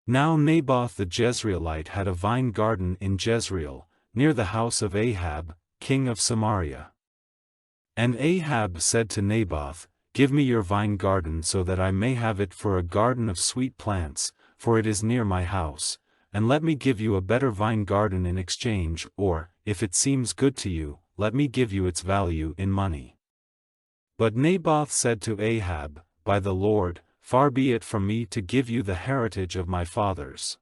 Now Naboth the Jezreelite had a vine garden in Jezreel, near the house of Ahab, king of Samaria. And Ahab said to Naboth, "Give me your vine garden so that I may have it for a garden of sweet plants, for it is near my house, and let me give you a better vine garden in exchange, or, if it seems good to you, let me give you its value in money." But Naboth said to Ahab, "By the Lord, far be it from me to give you the heritage of my fathers."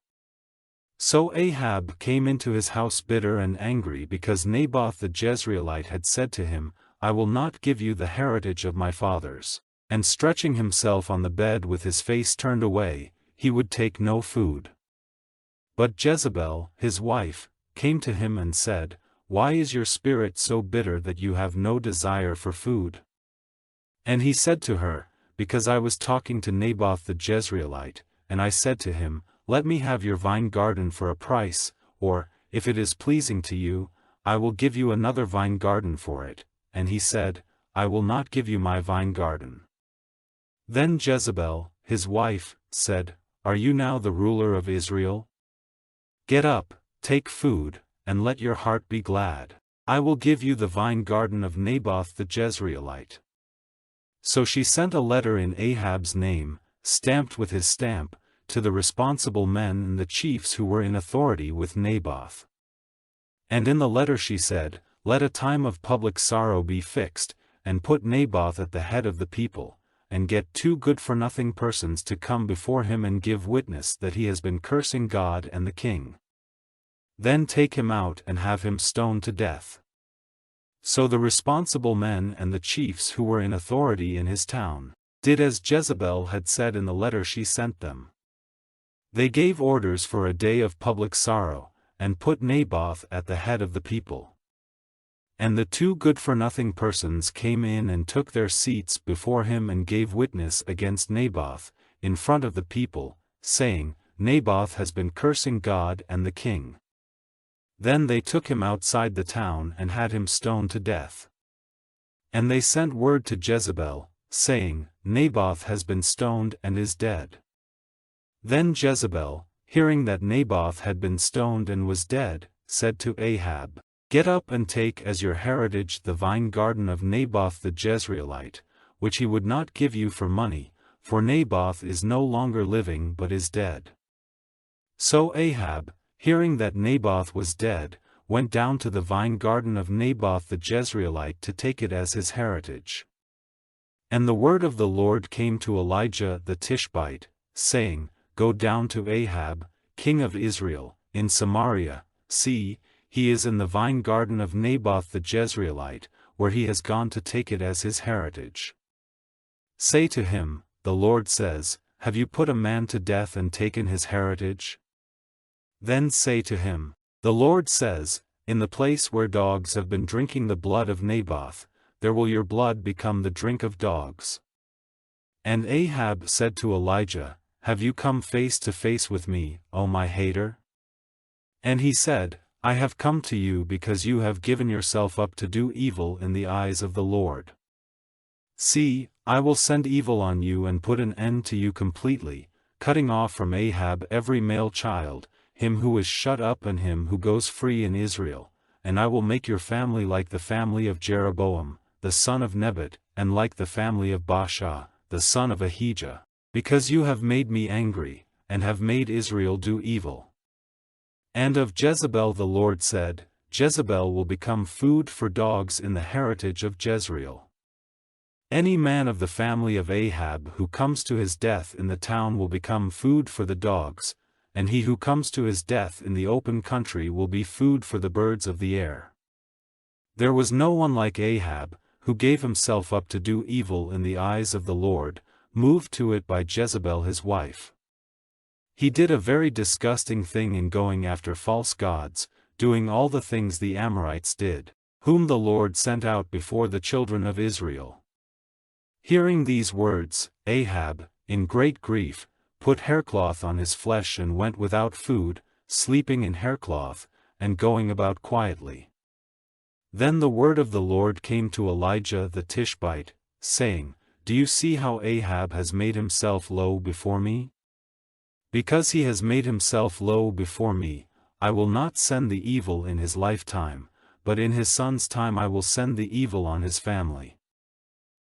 So Ahab came into his house bitter and angry because Naboth the Jezreelite had said to him, "I will not give you the heritage of my fathers," and stretching himself on the bed with his face turned away, he would take no food. But Jezebel, his wife, came to him and said, "Why is your spirit so bitter that you have no desire for food?" And he said to her, "Because I was talking to Naboth the Jezreelite, and I said to him, 'Let me have your vine garden for a price, or, if it is pleasing to you, I will give you another vine garden for it.' And he said, 'I will not give you my vine garden.'" Then Jezebel, his wife, said, "Are you now the ruler of Israel? Get up, take food, and let your heart be glad. I will give you the vine garden of Naboth the Jezreelite." So she sent a letter in Ahab's name, stamped with his stamp, to the responsible men and the chiefs who were in authority with Naboth. And in the letter she said, "Let a time of public sorrow be fixed, and put Naboth at the head of the people, and get 2 good-for-nothing persons to come before him and give witness that he has been cursing God and the king. Then take him out and have him stoned to death." So the responsible men and the chiefs who were in authority in his town did as Jezebel had said in the letter she sent them. They gave orders for a day of public sorrow, and put Naboth at the head of the people. And the 2 good-for-nothing persons came in and took their seats before him and gave witness against Naboth, in front of the people, saying, "Naboth has been cursing God and the king." Then they took him outside the town and had him stoned to death. And they sent word to Jezebel, saying, "Naboth has been stoned and is dead." Then Jezebel, hearing that Naboth had been stoned and was dead, said to Ahab, "Get up and take as your heritage the vine garden of Naboth the Jezreelite, which he would not give you for money, for Naboth is no longer living but is dead." So Ahab, hearing that Naboth was dead, went down to the vine garden of Naboth the Jezreelite to take it as his heritage. And the word of the Lord came to Elijah the Tishbite, saying, "Go down to Ahab, king of Israel, in Samaria, see, he is in the vine garden of Naboth the Jezreelite, where he has gone to take it as his heritage. Say to him, the Lord says, Have you put a man to death and taken his heritage? Then say to him, The Lord says, In the place where dogs have been drinking the blood of Naboth, there will your blood become the drink of dogs." And Ahab said to Elijah, "Have you come face to face with me, O my hater?" And he said, "I have come to you because you have given yourself up to do evil in the eyes of the Lord. See, I will send evil on you and put an end to you completely, cutting off from Ahab every male child, him who is shut up and him who goes free in Israel, and I will make your family like the family of Jeroboam, the son of Nebat, and like the family of Baasha, the son of Ahijah, because you have made me angry, and have made Israel do evil." And of Jezebel the Lord said, "Jezebel will become food for dogs in the heritage of Jezreel. Any man of the family of Ahab who comes to his death in the town will become food for the dogs, and he who comes to his death in the open country will be food for the birds of the air." There was no one like Ahab, who gave himself up to do evil in the eyes of the Lord, moved to it by Jezebel his wife. He did a very disgusting thing in going after false gods, doing all the things the Amorites did, whom the Lord sent out before the children of Israel. Hearing these words, Ahab, in great grief, put haircloth on his flesh and went without food, sleeping in haircloth, and going about quietly. Then the word of the Lord came to Elijah the Tishbite, saying, "Do you see how Ahab has made himself low before me? Because he has made himself low before me, I will not send the evil in his lifetime, but in his son's time I will send the evil on his family.